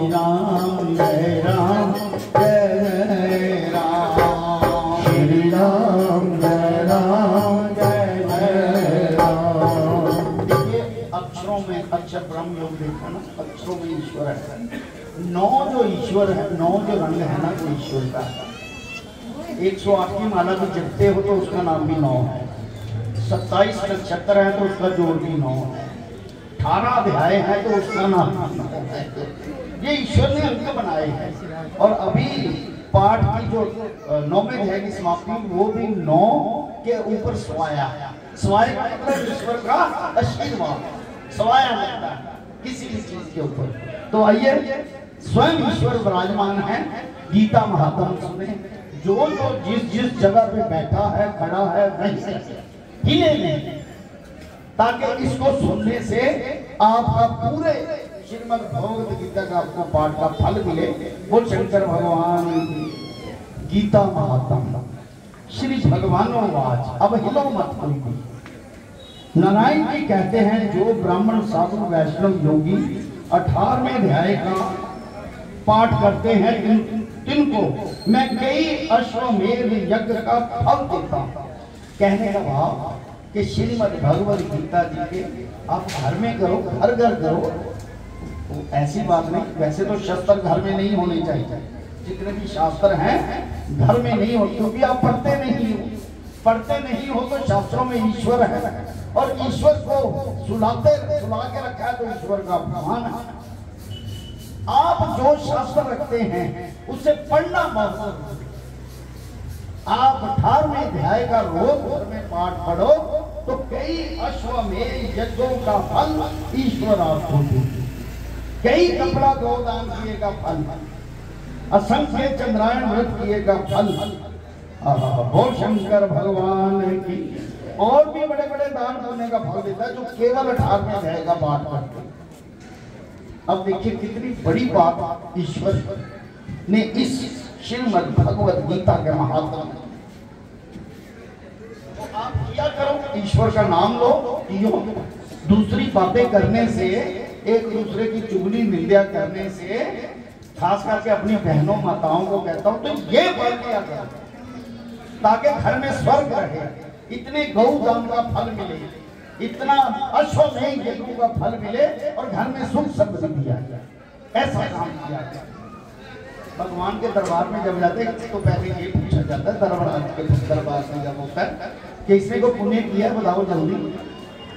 राम जय राम जय राम, श्री राम जय राम जय राम। देखिए अक्षरों में अक्षर ब्रह्म योग देखा ना, अक्षरों में ईश्वर है। 9 जो ईश्वर है, 9 जो रंग है ना वो ईश्वर का है। 108 की माला भी जपते हो तो उसका नाम भी 9 है। 27 नक्षत्र है तो उसका जोड़ भी 9 है। 18 अध्याय है तो उसका नाम 9 है। ये ईश्वर ने अंक बनाए हैं। और अभी पाठ की जो 9वें अध्याय की समाप्ति वो भी 9 के ऊपर स्वाया। स्वाया का मतलब ईश्वर का आशीर्वाद, स्वाया लगता है किसी भी चीज के ऊपर। तो आइए स्वयं ईश्वर विराजमान है। गीता महात्म्य सुने। जो जिस जगह पे बैठा है, खड़ा है, वहीं हिले नहीं, ताकि इसको सुनने से आपका पूरे श्रीमद् भगवद गीता का आपको पाठ का फल मिले। वो शंकर भगवान की गीता महात्म्य। श्री भगवानोवाच अब हिलो मत कोई भी। नारायण जी कहते हैं जो ब्राह्मण साधु वैष्णव योगी 18वें अध्याय का पाठ करते हैं तिनको मैं कई अश्वमेध यज्ञ का फल देता हूं। कहने का भाव कि श्रीमद् भगवद गीता जी के आप घर में करो, घर घर करो, तो ऐसी बात नहीं। वैसे तो शस्त्र घर में नहीं होने चाहिए, जितने भी शास्त्र हैं घर में नहीं हो, क्योंकि आप पढ़ते नहीं हो। पढ़ते नहीं हो तो शास्त्रों में ईश्वर है, और ईश्वर को सुला के रखा है तो ईश्वर का अपमान है। आप जो शास्त्र रखते हैं उसे पढ़ना बहुत जरूरी है। आप 18वें अध्याय का रोज घर में पाठ पढ़ो तो कई अश्वमेध यज्ञों का फल ईश्वर आपको देंगे। कई कपड़ा गोदान किए का फल, असंख्य चंद्रायण व्रत किए का फल, बोल शंकर भगवान की। और भी बड़े बड़े दान पुण्य का फल देता है जो केवल 18वें अध्याय का पाठ करते हैं। अब देखिए कितनी बड़ी बात ईश्वर ने इस श्रीमद् भगवद गीता के महात्म्य में। तो आप किया करो, ईश्वर का नाम लो, पियो। दूसरी बातें करने से, एक दूसरे की चुगली निंदा करने से, खास करके अपनी बहनों माताओं को कहता हूं, तो ये फल किया करो ताकि घर में स्वर्ग रहे, इतने गौदान का फल मिले, इतना अश्वमेध यज्ञों का फल मिले, और घर में सुख समृद्धि आ जाए। ऐसा काम किया गया। भगवान के दरबार में जब जाते हैं तो पहले ये पूछा जाता है, दरबार में जब होता है कि इसने को पुण्य किया बताओ जल्दी।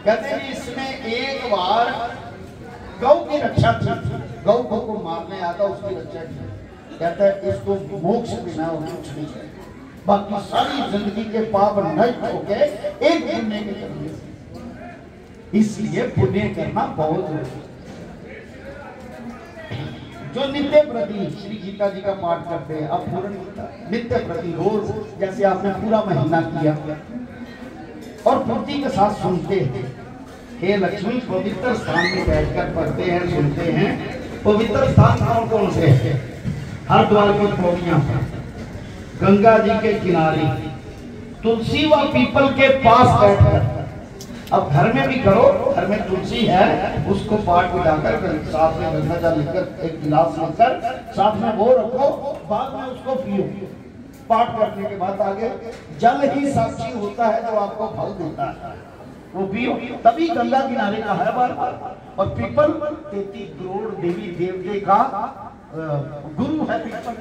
कहते हैं इसमें एक बार गौ की रक्षा थी, गौ को मारने आता उसकी रक्षा की। कहता है इसको मोक्ष देना और कुछ नहीं है, बाकी सारी जिंदगी के पाप नष्ट होके एक पुण्य के करने से। इसलिए पुण्य करना बहुत जरूरी। जो नित्य प्रति श्री गीता जी का पाठ करते हैं, अब पूर्ण नित्य प्रति रोज जैसे आपने पूरा महीना किया और पूर्ति के साथ सुनते हैं, हे लक्ष्मी पवित्र स्थान में बैठकर पढ़ते हैं, सुनते हैं। पवित्र स्थान कौन कौन से है? हरिद्वार की पौड़ियां, गंगा जी के किनारे, तुलसी व पीपल के पास बैठकर। अब घर में भी करो, घर में तुलसी है उसको पाठ बिठाकर साथ में गंगा जल लेकर एक गिलास लेकर साथ में वो रखो, बाद में उसको पियो। पाठ करने के बाद आगे जल ही साक्षी होता है जो आपको फल देता है, वो पियो। तभी गंगा किनारे का है बार बार। और पीपल 33 करोड़ देवी देवते का गुरु है पीपल।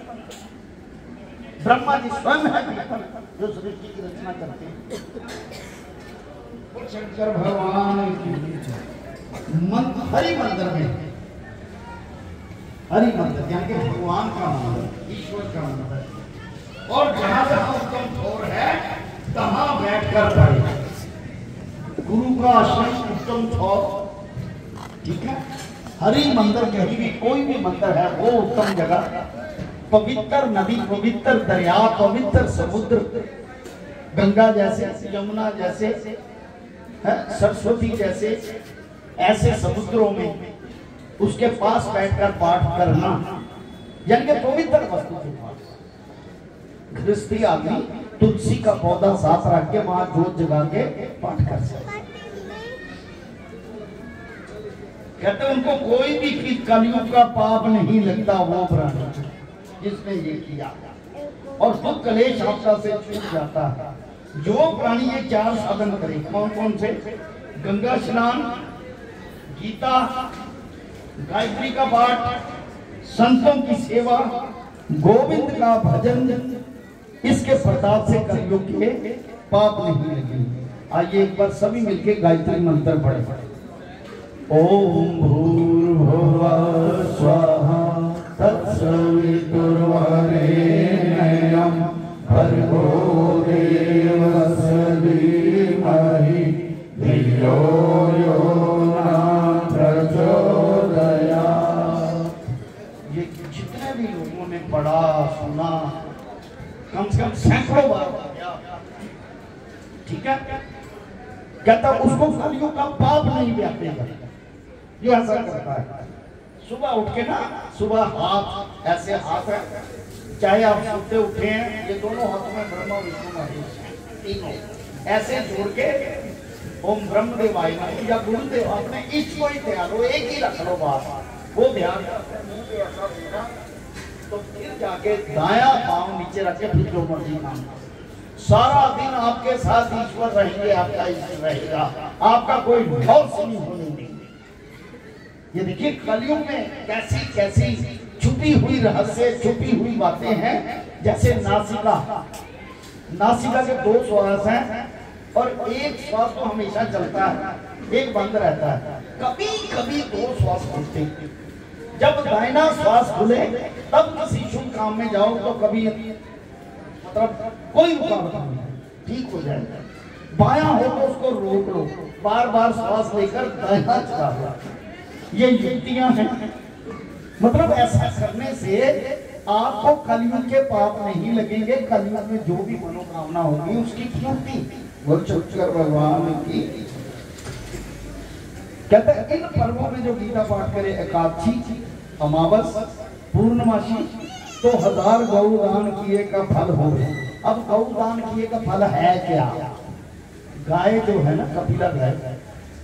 ब्रह्मा जी स्वयं है पीपल जो सृष्टि की रचना करते हैं। शंकर भगवान हरि मंदिर में, हरि मंदिर यानी भगवान का मंदिर, ईश्वर का मंदिर। और जहां जहां उत्तम ठोर है तहां बैठकर पढ़े। गुरु का आश्रम उत्तम ठोर, ठीक है। हरि मंदिर कहीं भी कोई भी मंदिर है वो उत्तम जगह। पवित्र नदी, पवित्र दरिया, पवित्र समुद्र, गंगा जैसे, यमुना जैसे, सरस्वती जैसे, ऐसे समुद्रों में उसके पास बैठकर पाठ करना यानी कि पवित्र वस्तु के पास। गृहस्थी आदमी तुलसी का पौधा साथ रख के वहां जोत जगा के पाठ कर सकते। कहते उनको कोई भी कलयुग का पाप नहीं लगता, वो प्राणी जिसने ये किया, और दुख कलेश आपदा से छूट जाता है। जो प्राणी ये 4 साधन करे, कौन कौन से? गंगा स्नान, गीता, गायत्री का पाठ, संतों की सेवा, गोविंद का भजन, इसके प्रताप से कलयुग के पाप नहीं लगेंगे। आइए एक बार सभी मिलके गायत्री मंत्र पढ़े। ओम भूर्भुवः स्वाहा तत्सवितुर्वरेण्यं भर्गो देवस्य धीमहि धियो यो न प्रचोदयात्। ये जितने भी लोगों ने पढ़ा सुना, कम से कम सैकड़ों बार, ठीक है, कहता उसको कलयुग का पाप नहीं व्यापेगा। ये ऐसा करता है। सुबह उठ के ना, सुबह हाथ ऐसे हाथ है, चाहे आप सोते उठे हैं, ये दोनों हाथों में ब्रह्मा विष्णु महेश तीनों ऐसे जोड़ के ओम ब्रह्मदेवाय नमः या गुरुदेव, आपने इस को ही ध्यान लो, एक ही रख लो बात, वो ध्यान तो फिर जाके दाया पांव नीचे रख के फिर जो मर्जी काम। सारा दिन आपके साथ ईश्वर रहेंगे, आपका ईश्वर रहेगा, आपका कोई लॉस नहीं होने देंगे। ये देखिए कलयुग में कैसी कैसी छुपी हुई रहस्य, छुपी हुई बातें हैं। जैसे नासिका, नासिका के 2 श्वास हैं और एक श्वास तो हमेशा चलता है, एक बंद रहता है। कभी कभी 2 श्वास खुलते हैं। जब दाहिना श्वास खुले तब किसी शुभ काम में जाओ तो कभी मतलब कोई रुकावट नहीं, ठीक हो जाएगा। बायां हो तो उसको रोक लो, बार बार श्वास लेकर दाहिना चला लो। ये युक्तियां हैं। मतलब ऐसा करने से आपको कलयुग के पाप नहीं लगेंगे। कलयुग में जो भी मनोकामना होगी उसकी पूर्ति वो शंकर भगवान की। कहते हैं इन पर्वों में जो गीता पाठ करे, एकादशी, अमावस, पूर्णमासी, तो 1000 गौदान किए का फल हो। अब गौदान किए का फल है क्या? गाय जो है ना, कपिला गाय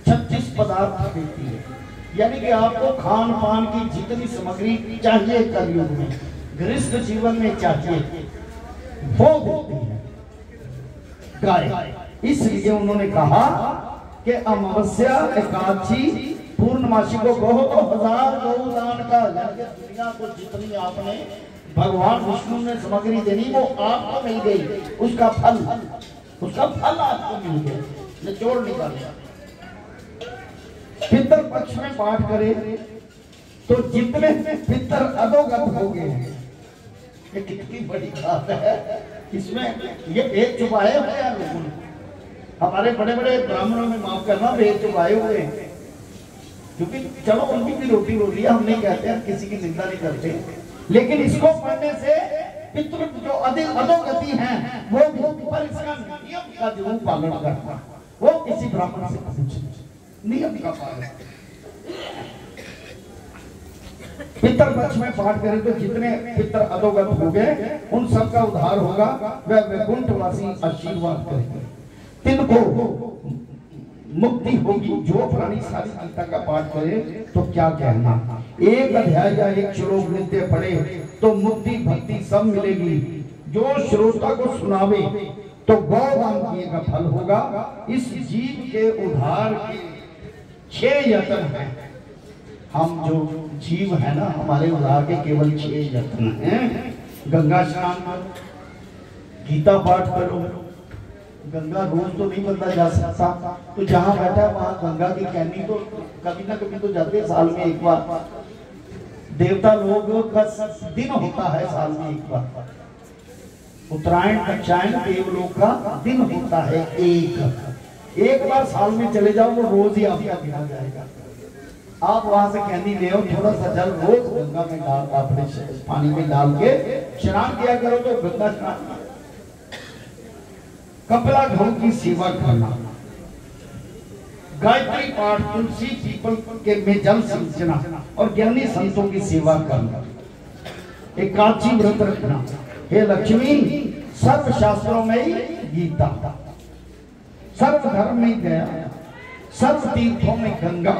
36 पदार्थ देती है, यानी कि आपको खान पान की जितनी सामग्री चाहिए कलयुग में, गृहस्थ जीवन में चाहिए, वो देती है गाय। इसलिए उन्होंने कहा कि अमावस्या, एकादशी, पूर्णमासी को कहो तो 1000 गौदान का, दुनिया को जितनी आपने भगवान विष्णु ने सामग्री देनी वो आपको मिल गई, उसका फल आपको मिल गया, निचोड़ निकाल। पितर पक्ष में पाठ करे तो जितने पितर अधोगत हो गए, ये कितनी बड़ी बात है। इसमें ये भेद छुपाए हुए हैं लोगों ने, हमारे बड़े बड़े ब्राह्मणों में, माफ करना, भेद छुपाए हुए हैं। क्योंकि चलो उनकी भी रोटी रोटी है, हम नहीं कहते, हम किसी की निंदा नहीं करते, लेकिन इसको पढ़ने से पितृ जो अधिक अधोगति हैं वो पर इसका नियम का जरूर पालन करना, वो किसी ब्राह्मण से पूछे नियम का पालन। पितर पक्ष में पाठ करें तो जितने पितर अधोगत हो गए उन सब का उद्धार होगा, वह वैकुंठवासी आशीर्वाद करेंगे, तिनको मुक्ति होगी। जो प्राणी सारी गीता का पाठ करे तो क्या कहना, एक अध्याय या एक श्लोक नित्य पढ़े तो मुक्ति भक्ति सब मिलेगी। जो श्रोता को सुनावे तो गौदान किए का फल होगा। इस जीव के उद्धार के 6 यत्न हैं। हम जो जीव है ना, हमारे उद्धार के केवल 6 यत्न हैं। गंगा स्नान करो, गीता पाठ करो। गंगा रोज तो नहीं बंदा जा सकता, तो जहाँ बैठा है वहां गंगा की कहनी तो कभी ना कभी तो जाते हैं, साल में एक बार। देवता लोग का दिन होता है साल में एक बार, उत्तरायण दक्षायण देवलोक का दिन होता है एक बार साल में चले जाओ, वो रोज ही आपका गिना जाएगा। आप वहां से कहनी ले आओ, थोड़ा सा जल रोज गंगा में डाल, अपने पानी में डाल के स्नान किया करो तो गंगा स्नान। कपिला गौ की सेवा करना, गायत्री पाठ, तुलसी पीपल के में जल सिंचना और ज्ञानी संतों की सेवा करना, एकादशी व्रत रखना। हे लक्ष्मी, सर्व शास्त्रों में ही गीता, सर्व धर्म में गया, सर्व तीर्थों में गंगा,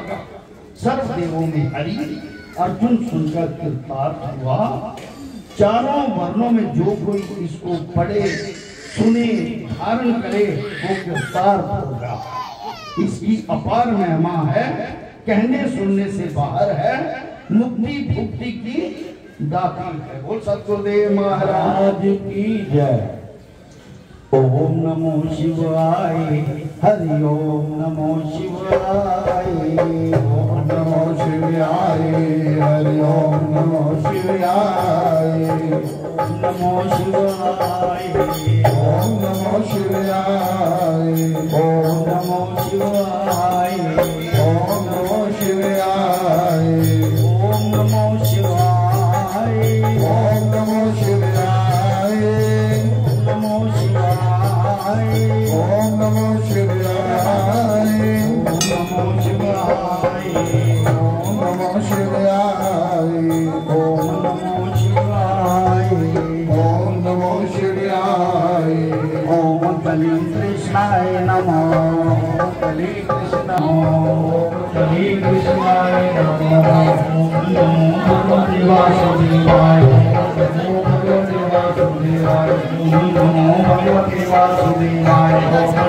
सर्व देवों में हरि। अर्जुन सुनकर कृतार्थ हुआ। चारों वर्णों में जो कोई इसको पढ़े सुने धारण करे वो कृतार्थ होगा। इसकी अपार महिमा है, कहने सुनने से बाहर है, मुक्ति भुक्ति की दाती है। बोल सतगुरुदेव महाराज की जय। ओम नमो शिवाय, हरि ओम नमो शिवाय, ओम नमो शिवाय, हरि ओम नमो शिवाय, नमो शिवाय, ओम नमो शिवाय, ओम नमो शिवाय, ओम नमो शिवाय, ओम नमो शिवाय, ओम नमो शिवाय, नमो शिवाय, ओम नमो शिवाय, नमो शिवाय, ओम नमो शिवाय, ओम नमो शिवाय, ओम नमो शिवाय, ओम बलि कृष्णाय नमः, बलि कृष्णाय नमः, ओम नमो भगवते वासुदेवाय, नमो भगवते वासुदेवाय, नमो भगवते वासुदेवाय,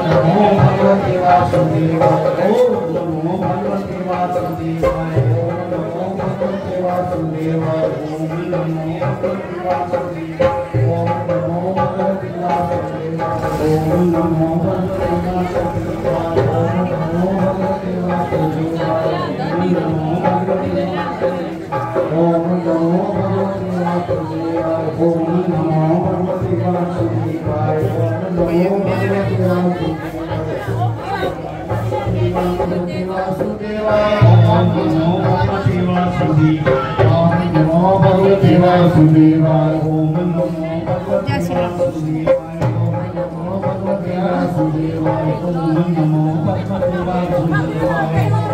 नमो भगवते वासुदेवाय, नमो भगवते वासुदेवाय, नमो भगवते वासुदेवाय, नमो भगवते वासुदेवाय, नमो भगवते वासुदेवाय, नमो भगवते वासुदेवाय, नमो भगवते वासुदेवाय, नमो भगवते ओम नमो भगवते वासुदेवाय, ओम नमो भगवते वासुदेवाय, नमो भगवते वासुदेवाय, ओम नमो भगवते वासुदेवाय, ओम नमो भगवते वासुदेवाय, ओम नमो भगवते वासुदेवाय, ओम नमो भगवते वासुदेवाय, ओम नमो भगवते वासुदेवाय।